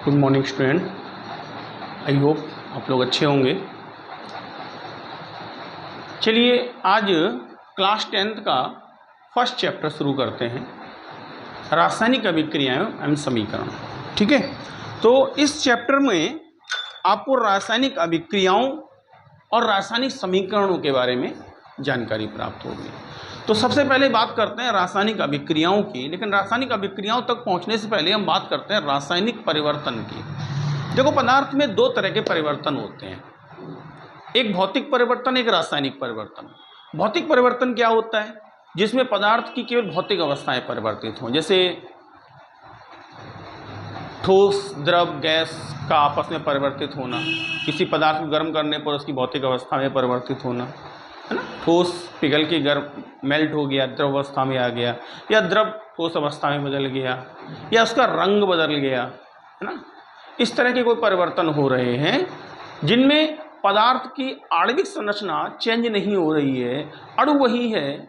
Good morning student, I hope आप लोग अच्छे होंगे। चलिए आज क्लास 10th का फर्स्ट चैप्टर शुरू करते हैं, रासायनिक अभिक्रियाएं एवं समीकरण। ठीक है, तो इस चैप्टर में आपको रासायनिक अभिक्रियाओं और रासायनिक समीकरणों के बारे में जानकारी प्राप्त होगी। तो सबसे पहले बात करते हैं रासायनिक अभिक्रियाओं की, लेकिन रासायनिक अभिक्रियाओं तक पहुंचने से पहले हम बात करते हैं रासायनिक परिवर्तन की। देखो, पदार्थ में दो तरह के परिवर्तन होते हैं, एक भौतिक परिवर्तन, एक रासायनिक परिवर्तन। भौतिक परिवर्तन क्या होता है? जिसमें पदार्थ की केवल भौतिक अवस्थाएं परिवर्तित हों, जैसे ठोस, द्रव, गैस का आपस में परिवर्तित होना, किसी पदार्थ को गर्म करने पर उसकी भौतिक अवस्था में परिवर्तित होना, है ना। ठोस पिघल के गर्म मेल्ट हो गया, द्रव अवस्था में आ गया, या द्रव ठोस अवस्था में बदल गया, या उसका रंग बदल गया, है ना। इस तरह के कोई परिवर्तन हो रहे हैं जिनमें पदार्थ की आणविक संरचना चेंज नहीं हो रही है, अणु वही है,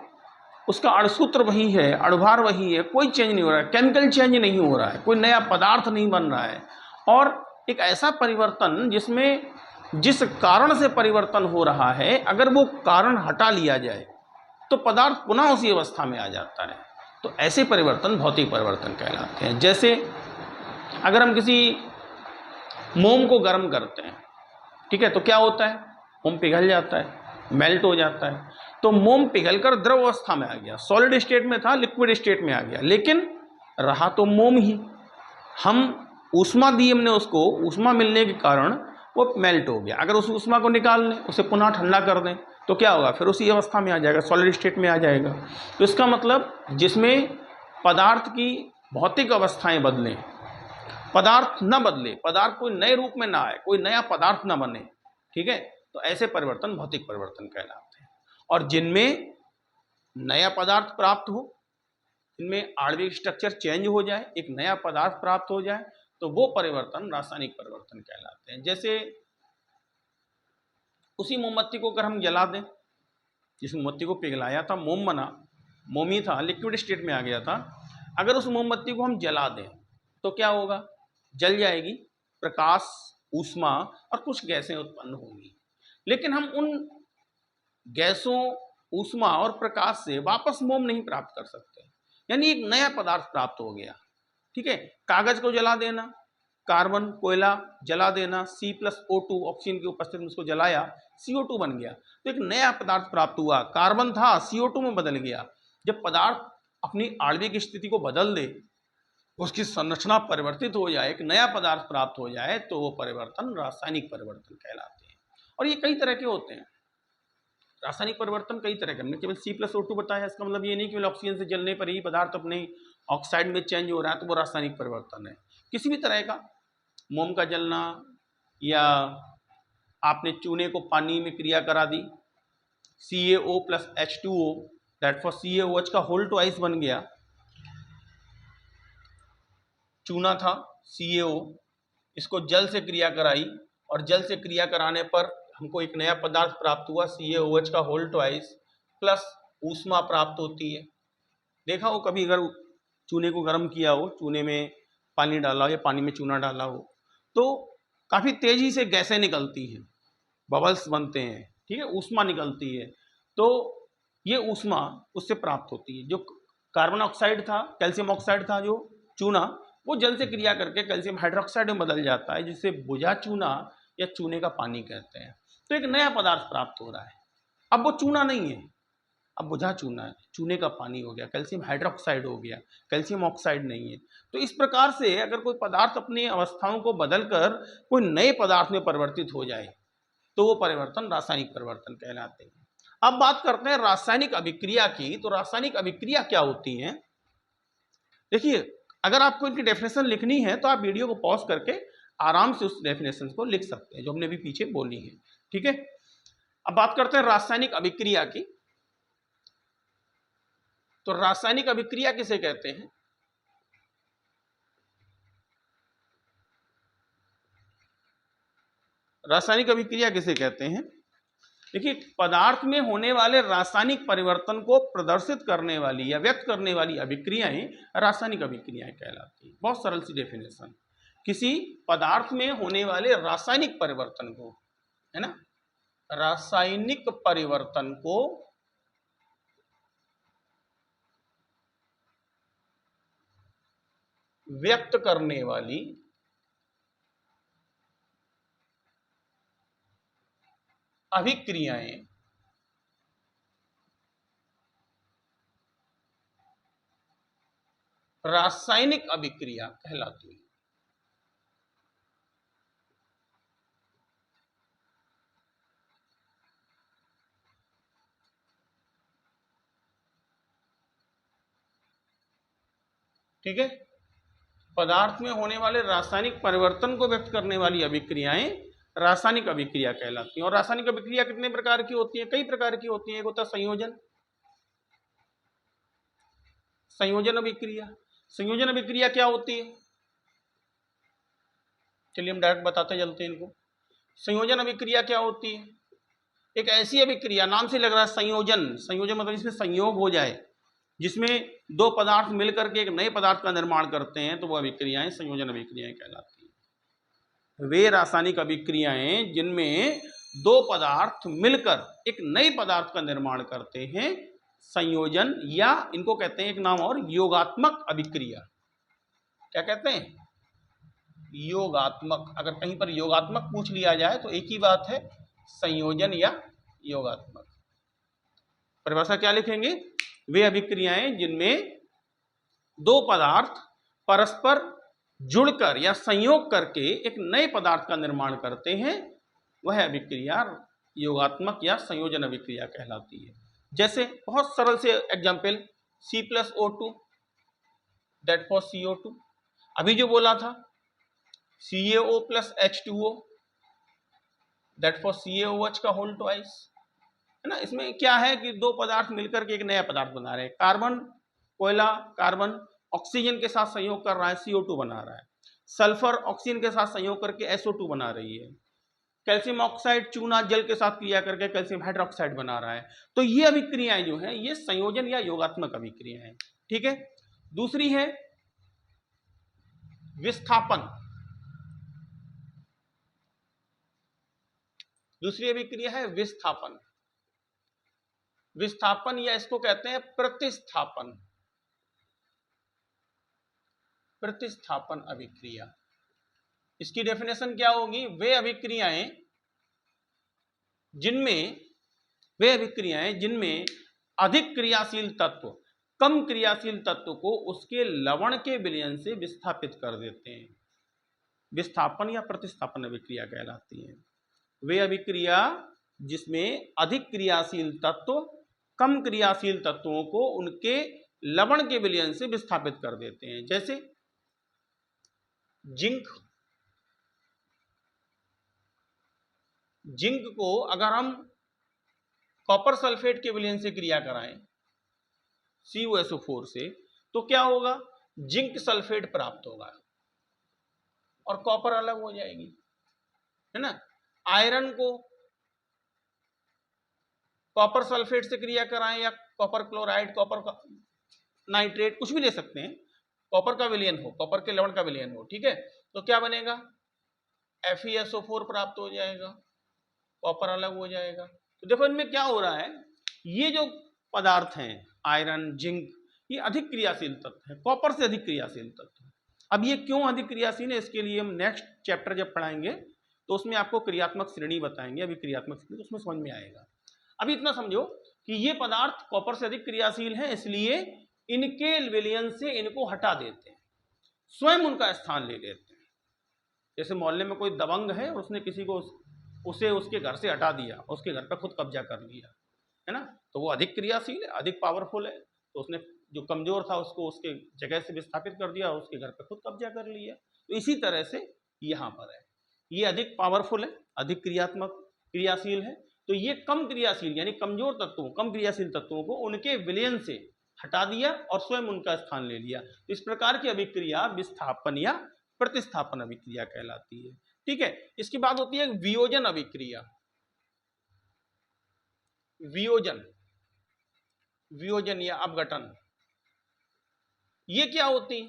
उसका अणुसूत्र वही है, अणुभार वही है, कोई चेंज नहीं हो रहा है, केमिकल चेंज नहीं हो रहा है, कोई नया पदार्थ नहीं बन रहा है। और एक ऐसा परिवर्तन जिसमें जिस कारण से परिवर्तन हो रहा है, अगर वो कारण हटा लिया जाए तो पदार्थ पुनः उसी अवस्था में आ जाता है। तो ऐसे परिवर्तन भौतिक परिवर्तन कहलाते हैं। जैसे अगर हम किसी मोम को गर्म करते हैं, ठीक है, तो क्या होता है? मोम पिघल जाता है, मेल्ट हो जाता है। तो मोम पिघलकर द्रव अवस्था में आ गया, सॉलिड स्टेट में था, लिक्विड स्टेट में आ गया, लेकिन रहा तो मोम ही। हम ऊष्मा दी हमने उसको, ऊष्मा मिलने के कारण वो मेल्ट हो गया। अगर उस ऊष्मा को निकाल लें, उसे पुनः ठंडा कर दें, तो क्या होगा? फिर उसी अवस्था में आ जाएगा, सॉलिड स्टेट में आ जाएगा। तो इसका मतलब जिसमें पदार्थ की भौतिक अवस्थाएं बदलें, पदार्थ न बदले, पदार्थ कोई नए रूप में ना आए, कोई नया पदार्थ न बने, ठीक है, तो ऐसे परिवर्तन भौतिक परिवर्तन कहलाते हैं। और जिनमें नया पदार्थ प्राप्त हो, इनमें आणविक स्ट्रक्चर चेंज हो जाए, एक नया पदार्थ प्राप्त हो जाए, तो वो परिवर्तन रासायनिक परिवर्तन कहलाते हैं। जैसे उसी मोमबत्ती को अगर हम जला दें, जिस मोमबत्ती को पिघलाया था, मोम बना, मोम ही था, लिक्विड स्टेट में आ गया था, अगर उस मोमबत्ती को हम जला दें तो क्या होगा? जल जाएगी, प्रकाश, ऊष्मा और कुछ गैसें उत्पन्न होंगी। लेकिन हम उन गैसों, ऊष्मा और प्रकाश से वापस मोम नहीं प्राप्त कर सकते, यानी एक नया पदार्थ प्राप्त हो गया। ठीक है, कागज को जला देना, कार्बन, कोयला जला देना, C+O2 ऑक्सीजन की उपस्थिति में उसको जलाया, CO2 बन गया, तो एक नया पदार्थ प्राप्त हुआ। कार्बन था, CO2 में बदल गया। जब पदार्थ अपनी आणविक स्थिति को बदल दे, उसकी संरचना परिवर्तित हो जाए, एक नया पदार्थ प्राप्त हो जाए, तो वो परिवर्तन रासायनिक परिवर्तन कहलाते हैं। और ये कई तरह के होते हैं। रासायनिक परिवर्तन कई तरह के, हमने केवल C+O2 बताया, इसका मतलब ये नहीं केवल ऑक्सीजन से जलने पर ही पदार्थ अपने ऑक्साइड में चेंज हो रहा है तो वो रासायनिक परिवर्तन है। किसी भी तरह का, मोम का जलना, या आपने चूने को पानी में क्रिया करा दी, CaO + H2O, that for CaOH का होल ट्वाइस बन गया। चूना था CaO, इसको जल से क्रिया कराई और जल से क्रिया कराने पर हमको एक नया पदार्थ प्राप्त हुआ, CaOH का होल ट्वाइस प्लस ऊष्मा प्राप्त होती है। देखा हो कभी, अगर चूने को गर्म किया हो, चूने में पानी डाला हो या पानी में चूना डाला हो, तो काफ़ी तेजी से गैसें निकलती हैं, बबल्स बनते हैं, ठीक है, ऊष्मा निकलती है। तो ये ऊष्मा उससे प्राप्त होती है। जो कार्बन ऑक्साइड था, कैल्शियम ऑक्साइड था, जो चूना, वो जल से क्रिया करके कैल्शियम हाइड्रोक्साइड में बदल जाता है, जिसे बुझा चूना या चूने का पानी कहते हैं। तो एक नया पदार्थ प्राप्त हो रहा है। अब वो चूना नहीं है, अब बुझा चूना है, चूने का पानी हो गया, कैल्शियम हाइड्रोक्साइड हो गया, कैल्शियम ऑक्साइड नहीं है। तो इस प्रकार से अगर कोई पदार्थ अपनी अवस्थाओं को बदलकर कोई नए पदार्थ में परिवर्तित हो जाए, तो वो परिवर्तन रासायनिक परिवर्तन कहलाते हैं। अब बात करते हैं रासायनिक अभिक्रिया की। तो रासायनिक अभिक्रिया क्या होती है? देखिए, अगर आपको इनकी डेफिनेशन लिखनी है तो आप वीडियो को पॉज करके आराम से उस डेफिनेशन को लिख सकते हैं जो हमने अभी पीछे बोली है। ठीक है, अब बात करते हैं रासायनिक अभिक्रिया की। तो रासायनिक अभिक्रिया किसे कहते हैं? रासायनिक अभिक्रिया किसे कहते हैं? देखिए, पदार्थ में होने वाले रासायनिक परिवर्तन को प्रदर्शित करने वाली या व्यक्त करने वाली अभिक्रियाएं रासायनिक अभिक्रियाएं कहलाती हैं। बहुत सरल सी डेफिनेशन। किसी पदार्थ में होने वाले रासायनिक परिवर्तन को, है ना, रासायनिक परिवर्तन को व्यक्त करने वाली अभिक्रियाएं रासायनिक अभिक्रिया कहलाती है। ठीक है, पदार्थ में होने वाले रासायनिक परिवर्तन को व्यक्त करने वाली अभिक्रियाएं रासायनिक अभिक्रिया कहलाती हैं। और रासायनिक अभिक्रिया कितने प्रकार की होती है? कई प्रकार की होती है। एक होता है संयोजन, संयोजन अभिक्रिया। संयोजन अभिक्रिया क्या होती है? चलिए हम डायरेक्ट बताते चलते हैं इनको। संयोजन अभिक्रिया क्या होती है? एक ऐसी अभिक्रिया, नाम से लग रहा है संयोजन, संयोजन मतलब इसमें संयोग हो जाए, जिसमें दो पदार्थ मिलकर के एक नए पदार्थ का निर्माण करते हैं, तो वो अभिक्रियाएं संयोजन अभिक्रियाएं कहलाती हैं। वे रासायनिक अभिक्रियाएं जिनमें दो पदार्थ मिलकर एक नए पदार्थ का निर्माण करते हैं, संयोजन, या इनको कहते हैं एक नाम और, योगात्मक अभिक्रिया। क्या कहते हैं? योगात्मक। अगर कहीं पर योगात्मक पूछ लिया जाए तो एक ही बात है, संयोजन या योगात्मक। परिभाषा क्या लिखेंगे? वे अभिक्रियाएं जिनमें दो पदार्थ परस्पर जुड़कर या संयोग करके एक नए पदार्थ का निर्माण करते हैं, वह अभिक्रिया योगात्मक या संयोजन अभिक्रिया कहलाती है। जैसे बहुत सरल से example, C+O2 that for CO2। अभी जो बोला था CaO plus H2O that for CaOH का होल ट्वाइस, है ना। इसमें क्या है कि दो पदार्थ मिलकर के एक नया पदार्थ बना रहे हैं। कार्बन, कोयला, कार्बन ऑक्सीजन के साथ संयोग कर रहा है, CO2 बना रहा है। सल्फर ऑक्सीजन के साथ संयोग करके SO2 बना रही है। कैल्शियम ऑक्साइड चूना जल के साथ क्रिया करके कैल्शियम हाइड्रोक्साइड बना रहा है। तो ये अभिक्रियाएं जो है ये संयोजन या योगात्मक अभिक्रियाएं हैं। ठीक है। दूसरी है विस्थापन। दूसरी अभिक्रिया है विस्थापन। विस्थापन या इसको कहते हैं प्रतिस्थापन। प्रतिस्थापन अभिक्रिया, इसकी डेफिनेशन क्या होगी? वे अभिक्रियाएं जिनमें अधिक क्रियाशील तत्व कम क्रियाशील तत्व को उसके लवण के विलयन से विस्थापित कर देते हैं, विस्थापन या प्रतिस्थापन अभिक्रिया कहलाती है। वे अभिक्रिया जिसमें अधिक क्रियाशील तत्व कम क्रियाशील तत्वों को उनके लवण के विलयन से विस्थापित कर देते हैं। जैसे जिंक, जिंक को अगर हम कॉपर सल्फेट के विलयन से क्रिया कराएं CuSO4 से, तो क्या होगा? जिंक सल्फेट प्राप्त होगा और कॉपर अलग हो जाएगी, है ना। आयरन को कॉपर सल्फेट से क्रिया कराएं या कॉपर क्लोराइड, कॉपर नाइट्रेट, कुछ भी ले सकते हैं, कॉपर का विलयन हो, कॉपर के लवण का विलयन हो, ठीक है, तो क्या बनेगा? FeSO4 प्राप्त हो जाएगा, कॉपर अलग हो जाएगा। तो देखो इनमें क्या हो रहा है, ये जो पदार्थ हैं आयरन, जिंक, ये अधिक क्रियाशील तत्व है, कॉपर से अधिक क्रियाशील तत्व है। अब ये क्यों अधिक क्रियाशील है, इसके लिए हम नेक्स्ट चैप्टर जब पढ़ाएंगे तो उसमें आपको क्रियात्मक श्रेणी बताएंगे। अभी क्रियात्मक श्रेणी तो उसमें समझ में आएगा। अभी इतना समझो कि ये पदार्थ कॉपर से अधिक क्रियाशील है, इसलिए इनके विलयन से इनको हटा देते हैं, स्वयं उनका स्थान ले लेते हैं। जैसे मोहल्ले में कोई दबंग है और उसने किसी को उसे उसके घर से हटा दिया, उसके घर पर खुद कब्जा कर लिया, है ना, तो वो अधिक क्रियाशील है, अधिक पावरफुल है। तो उसने जो कमजोर था उसको उसके जगह से विस्थापित कर दिया और उसके घर पर खुद कब्जा कर लिया। तो इसी तरह से यहाँ पर है, ये अधिक पावरफुल है, अधिक क्रियात्मक क्रियाशील है, तो ये कम क्रियाशील यानी कमजोर तत्वों, कम क्रियाशील तत्वों को उनके विलयन से हटा दिया और स्वयं उनका स्थान ले लिया। तो इस प्रकार की अभिक्रिया विस्थापन या प्रतिस्थापन अभिक्रिया कहलाती है। ठीक है। इसके बाद होती है वियोजन अभिक्रिया। वियोजन, वियोजन या अपघटन, ये क्या होती है?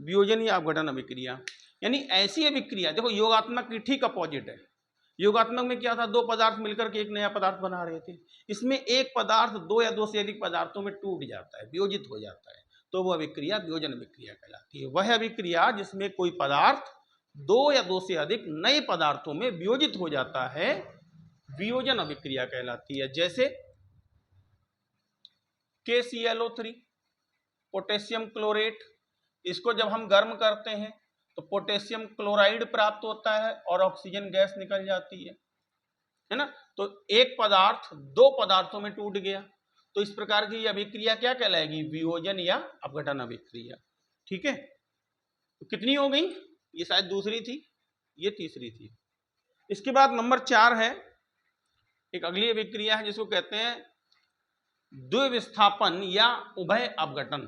वियोजन या अपघटन अभिक्रिया, यानी ऐसी अभिक्रिया, देखो योगात्मक की ठीक अपोजिट है। योगात्मक में क्या था, दो पदार्थ मिलकर के एक नया पदार्थ बना रहे थे। इसमें एक पदार्थ दो या दो से अधिक पदार्थों में टूट जाता है, वियोजित हो जाता है, तो वह अभिक्रिया वियोजन अभिक्रिया कहलाती है। वह अभिक्रिया जिसमें कोई पदार्थ दो या दो से अधिक नए पदार्थों में वियोजित हो जाता है, वियोजन अभिक्रिया कहलाती है। जैसे KClO3 पोटेशियम क्लोरेट, इसको जब हम गर्म करते हैं तो पोटेशियम क्लोराइड प्राप्त होता है और ऑक्सीजन गैस निकल जाती है ना। तो एक पदार्थ दो पदार्थों में टूट गया, तो इस प्रकार की अभिक्रिया क्या कहलाएगी, वियोजन या अपघटन अभिक्रिया। ठीक है, तो कितनी हो गई, ये शायद दूसरी थी, ये तीसरी थी। इसके बाद नंबर 4 है, एक अगली अभिक्रिया है जिसको कहते हैं द्विविस्थापन या उभय अपघटन।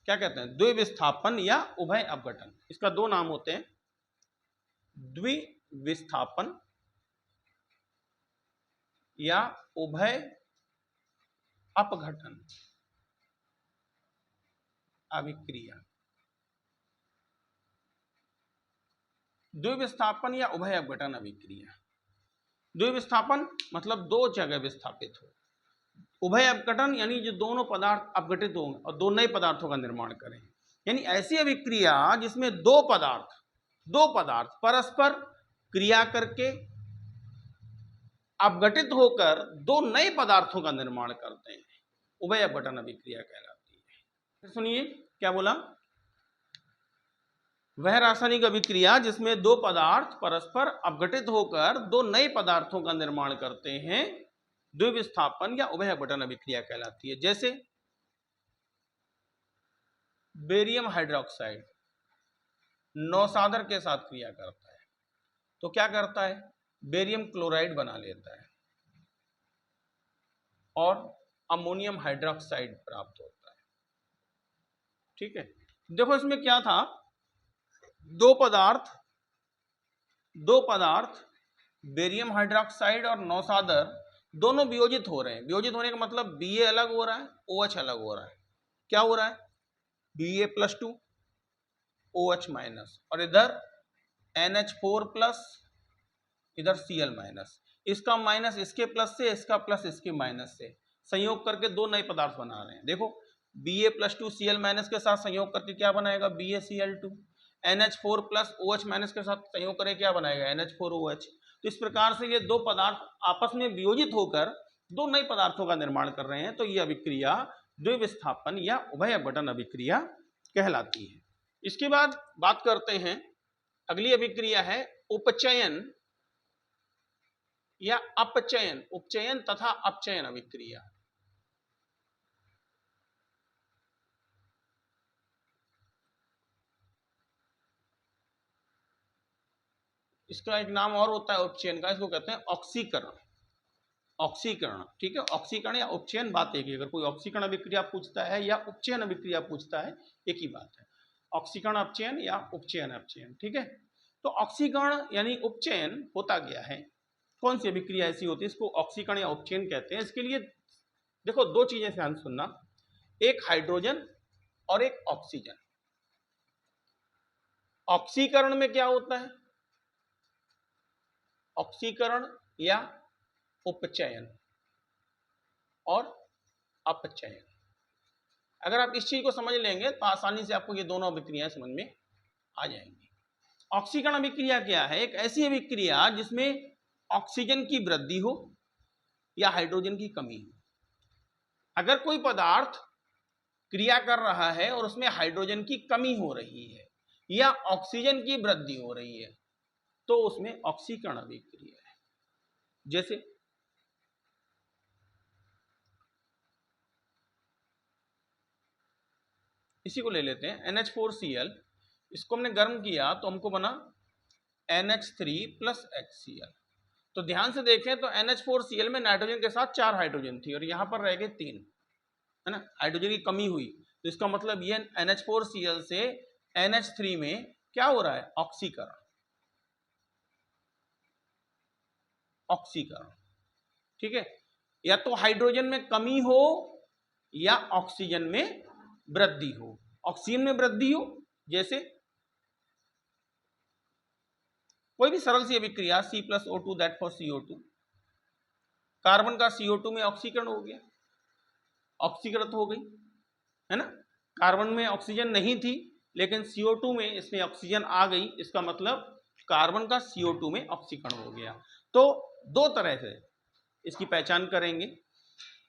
क्या कहते हैं, द्विविस्थापन या उभय अपघटन। इसका दो नाम होते हैं, द्विविस्थापन या उभय अपघटन अभिक्रिया। द्विविस्थापन या उभय अपघटन अभिक्रिया। द्विविस्थापन मतलब दो जगह विस्थापित हो, उभय अपघटन यानी जो दोनों पदार्थ अपघटित हों और दो नए पदार्थों का निर्माण करें, यानी ऐसी अभिक्रिया जिसमें दो पदार्थ परस्पर क्रिया करके अपघटित होकर दो नए पदार्थों का निर्माण करते हैं, उभय अपघटन अभिक्रिया कहलाती है। सुनिए क्या बोला, वह रासायनिक अभिक्रिया जिसमें दो पदार्थ परस्पर अपघटित होकर दो नए पदार्थों का निर्माण करते हैं, द्विविस्थापन या उभय अपघटन अभिक्रिया कहलाती है। जैसे बेरियम हाइड्रोक्साइड नौसादर के साथ क्रिया करता है तो क्या करता है, बेरियम क्लोराइड बना लेता है और अमोनियम हाइड्रोक्साइड प्राप्त होता है। ठीक है, देखो इसमें क्या था, दो पदार्थ बेरियम हाइड्रोक्साइड और नौसादर दोनों वियोजित हो रहे हैं। वियोजित होने का मतलब Ba अलग हो रहा है, OH अलग हो रहा है। क्या हो रहा है, Ba+2 OH माइनस, और इधर NH4+, इधर Cl-, इसका माइनस इसके प्लस से, इसका प्लस इसके माइनस से संयोग करके दो नए पदार्थ बना रहे हैं। देखो Ba+2 Cl- के साथ संयोग करके क्या बनाएगा, BaCl2, NH4+ OH- के साथ संयोग करके क्या बनाएगा, NH4OH। तो इस प्रकार से ये दो पदार्थ आपस में वियोजित होकर दो नए पदार्थों का निर्माण कर रहे हैं, तो ये अभिक्रिया द्विविस्थापन या उभय अपघटन अभिक्रिया कहलाती है। इसके बाद बात करते हैं, अगली अभिक्रिया है उपचयन या अपचयन, उपचयन तथा अपचयन अभिक्रिया। इसका एक नाम और होता है उपचयन का, इसको कहते हैं ऑक्सीकरण। ऑक्सीकरण, ठीक है, ऑक्सीकरण या उपचयन बात एक ही। अगर कोई ऑक्सीकरण अभिक्रिया पूछता है या उपचयन अभिक्रिया पूछता है, एक ही बात है, ऑक्सीकरण अपचयन या उपचयन अपचयन। ठीक है, तो ऑक्सीकरण यानी उपचयन होता गया है, कौन सी अभिक्रिया ऐसी होती है इसको ऑक्सीकरण या उपचयन कहते हैं। इसके लिए देखो दो चीजें ध्यान सुनना, एक हाइड्रोजन और एक ऑक्सीजन। ऑक्सीकरण में क्या होता है, ऑक्सीकरण या उपचयन और अपचयन। अगर आप इस चीज को समझ लेंगे तो आसानी से आपको ये दोनों अभिक्रियाएं समझ में आ जाएंगी। ऑक्सीकरण अभिक्रिया क्या है, एक ऐसी अभिक्रिया जिसमें ऑक्सीजन की वृद्धि हो या हाइड्रोजन की कमी हो। अगर कोई पदार्थ क्रिया कर रहा है और उसमें हाइड्रोजन की कमी हो रही है या ऑक्सीजन की वृद्धि हो रही है, तो उसमें ऑक्सीकरण अभिक्रिया है। जैसे इसी को ले लेते हैं NH4Cl, इसको हमने गर्म किया तो हमको बना NH3 + HCl। तो ध्यान से देखें तो NH4Cl में नाइट्रोजन के साथ 4 हाइड्रोजन थी और यहां पर रह गए 3, है ना, हाइड्रोजन की कमी हुई। तो इसका मतलब ये NH4Cl से NH3 में क्या हो रहा है, ऑक्सीकरण। ऑक्सीकरण, ठीक है, या तो हाइड्रोजन में कमी हो या ऑक्सीजन में वृद्धि हो। ऑक्सीजन में वृद्धि हो जैसे कोई भी सरल सी अभिक्रिया C+O2 that for CO2, carbon का CO2 में ऑक्सीकरण हो गया, ऑक्सीकृत हो गई, है ना। कार्बन में ऑक्सीजन नहीं थी लेकिन CO2 में इसमें ऑक्सीजन आ गई, इसका मतलब कार्बन का CO2 में ऑक्सीकरण हो गया। तो दो तरह से इसकी पहचान करेंगे,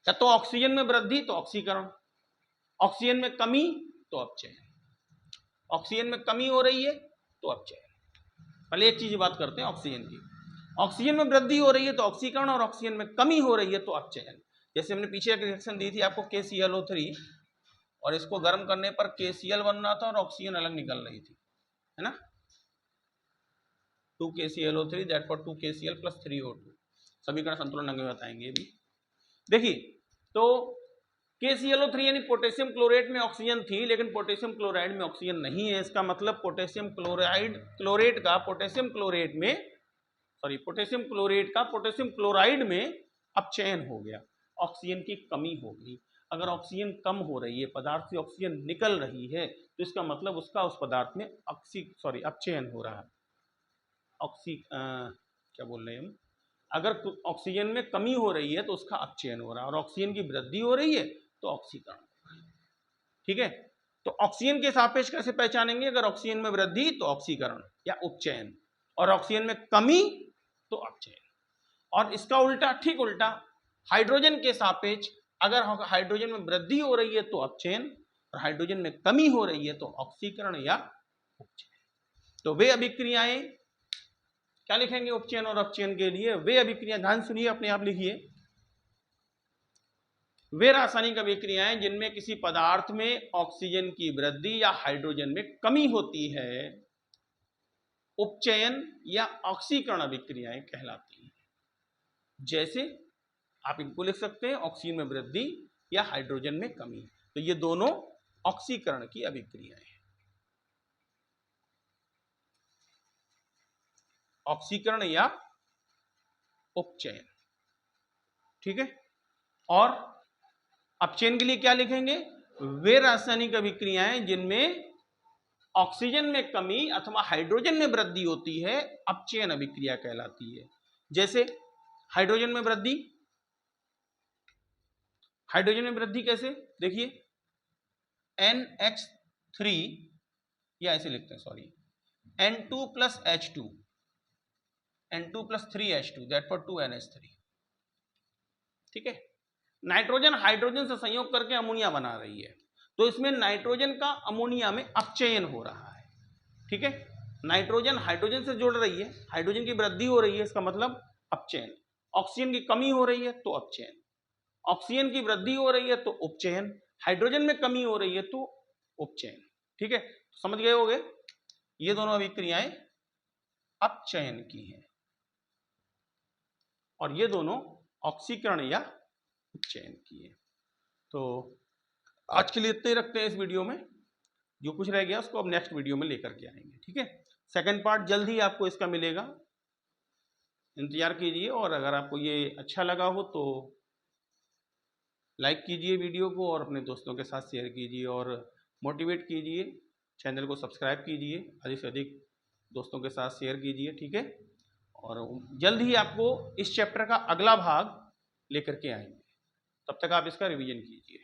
या तो ऑक्सीजन में वृद्धि तो ऑक्सीकरण, ऑक्सीजन में कमी तो अपचयन। ऑक्सीजन में कमी हो रही है तो अपचयन। पहले एक चीज बात करते हैं ऑक्सीजन की। ऑक्सीजन में वृद्धि हो रही है तो ऑक्सीकरण, और ऑक्सीजन में कमी हो रही है तो अपचयन। जैसे हमने पीछे एक रिएक्शन दी थी आपको KClO3, और इसको गर्म करने पर KCl बन रहा था और ऑक्सीजन अलग निकल रही थी, है ना। 2KClO3 that for 2KCl + 3O2। समीकरण संतुलन अंग में बताएंगे भी। देखिए तो KClO3 यानी पोटेशियम क्लोरेट में ऑक्सीजन थी लेकिन पोटेशियम क्लोराइड में ऑक्सीजन नहीं है। इसका मतलब पोटेशियम क्लोरेट का पोटेशियम क्लोराइड में अपचयन हो गया, ऑक्सीजन की कमी हो गई। अगर ऑक्सीजन कम हो रही है, पदार्थ से ऑक्सीजन निकल रही है, तो इसका मतलब उसका उस पदार्थ में अपचयन हो रहा है। क्या बोल रहे हैं हम, अगर ऑक्सीजन में कमी हो रही है तो उसका अपचयन हो रहा है, और ऑक्सीजन की वृद्धि हो रही है तो ऑक्सीकरण हो रहा है। ठीक है, तो ऑक्सीजन के सापेक्ष कैसे पहचानेंगे? अगर ऑक्सीजन में वृद्धि तो ऑक्सीकरण या उपचयन, और ऑक्सीजन में कमी तो अपचयन। और इसका उल्टा, ठीक उल्टा, हाइड्रोजन के सापेक्ष अगर हाइड्रोजन में वृद्धि हो रही है तो अपचयन, और हाइड्रोजन में कमी हो रही है तो ऑक्सीकरण या उपचयन। तो वे अभिक्रियाएं क्या लिखेंगे उपचयन और अपचयन के लिए? वे अभिक्रिया, ध्यान सुनिए, अपने आप लिखिए, वे रासायनिक अभिक्रियाएं जिनमें किसी पदार्थ में ऑक्सीजन की वृद्धि या हाइड्रोजन में कमी होती है, उपचयन या ऑक्सीकरण अभिक्रियाएं कहलाती हैं। जैसे आप इनको लिख सकते हैं, ऑक्सीजन में वृद्धि या हाइड्रोजन में कमी, तो ये दोनों ऑक्सीकरण की अभिक्रियाएं हैं। ऑक्सीकरण या उपचयन, ठीक है। और अपचयन के लिए क्या लिखेंगे? वे रासायनिक अभिक्रियाएं जिनमें ऑक्सीजन में कमी अथवा हाइड्रोजन में वृद्धि होती है, अपचयन अभिक्रिया कहलाती है। जैसे हाइड्रोजन में वृद्धि, हाइड्रोजन में वृद्धि कैसे? देखिए NH3, या ऐसे लिखते हैं, sorry, N2 + H2, N2 + 3H2 that for 2NH3, ठीक है। नाइट्रोजन हाइड्रोजन से संयोग करके अमोनिया बना रही है, तो इसमें नाइट्रोजन का अमोनिया में अपचयन हो रहा है, ठीक है। नाइट्रोजन हाइड्रोजन से जुड़ रही है, हाइड्रोजन की वृद्धि हो रही है, इसका मतलब अपचयन। ऑक्सीजन की कमी हो रही है तो अपचयन, ऑक्सीजन की वृद्धि हो रही है तो उपचयन, हाइड्रोजन में कमी हो रही है तो उपचयन, ठीक है। समझ गए होंगे, ये दोनों अभिक्रियाएं अपचयन की हैं, और ये दोनों ऑक्सीकरण या उपचयन की है। तो आज के लिए इतने ही रखते हैं इस वीडियो में, जो कुछ रह गया उसको अब नेक्स्ट वीडियो में लेकर के आएंगे, ठीक है। सेकंड पार्ट जल्द ही आपको इसका मिलेगा, इंतजार कीजिए। और अगर आपको ये अच्छा लगा हो तो लाइक कीजिए वीडियो को, और अपने दोस्तों के साथ शेयर कीजिए, और मोटिवेट कीजिए, चैनल को सब्सक्राइब कीजिए, अधिक से अधिक दोस्तों के साथ शेयर कीजिए, ठीक है। और जल्द ही आपको इस चैप्टर का अगला भाग लेकर के आएंगे, तब तक आप इसका रिवीजन कीजिए।